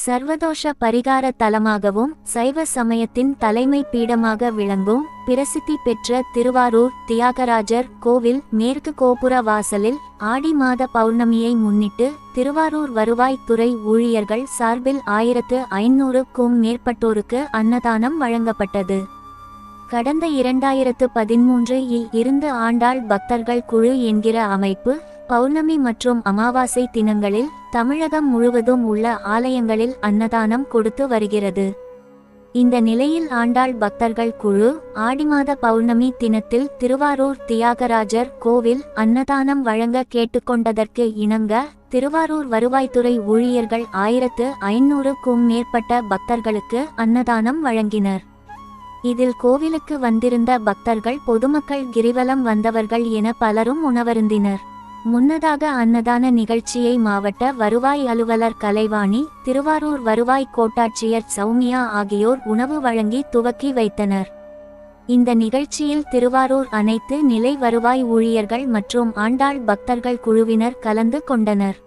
சர்வதோஷ பரிகார தலமாகவும் சைவ சமயத்தின் தலைமை பீடமாக விளங்கும் பிரசித்தி பெற்ற திருவாரூர் தியாகராஜர் கோவில் மேற்கு கோபுர வாசலில் ஆடி மாத பௌர்ணமியை முன்னிட்டு திருவாரூர் வருவாய் துறை ஊழியர்கள் சார்பில் 1500க்கும் மேற்பட்டோருக்கு அன்னதானம் வழங்கப்பட்டது. கடந்த 2013இல் இருந்து ஆண்டாள் பக்தர்கள் குழு என்கிற அமைப்பு பௌர்ணமி மற்றும் அமாவாசை தினங்களில் தமிழகம் முழுவதும் உள்ள ஆலயங்களில் அன்னதானம் கொடுத்து வருகிறது. இந்த நிலையில் ஆண்டாள் பக்தர்கள் குழு ஆடிமாத பௌர்ணமி தினத்தில் திருவாரூர் தியாகராஜர் கோவில் அன்னதானம் வழங்க கேட்டுக்கொண்டதற்கு இணங்க திருவாரூர் வருவாய்த்துறை ஊழியர்கள் 1500க்கும் மேற்பட்ட பக்தர்களுக்கு அன்னதானம் வழங்கினர். இதில் கோவிலுக்கு வந்திருந்த பக்தர்கள், பொதுமக்கள், கிரிவலம் வந்தவர்கள் என பலரும் உணவருந்தினர். முன்னதாக அன்னதான நிகழ்ச்சியை மாவட்ட வருவாய் அலுவலர் கலைவாணி, திருவாரூர் வருவாய் கோட்டாட்சியர் சௌமியா ஆகியோர் உணவு வழங்கி துவக்கி வைத்தனர். இந்த நிகழ்ச்சியில் திருவாரூர் அனைத்து நிலை வருவாய் ஊழியர்கள் மற்றும் ஆண்டாள் பக்தர்கள் குழுவினர் கலந்து கொண்டனர்.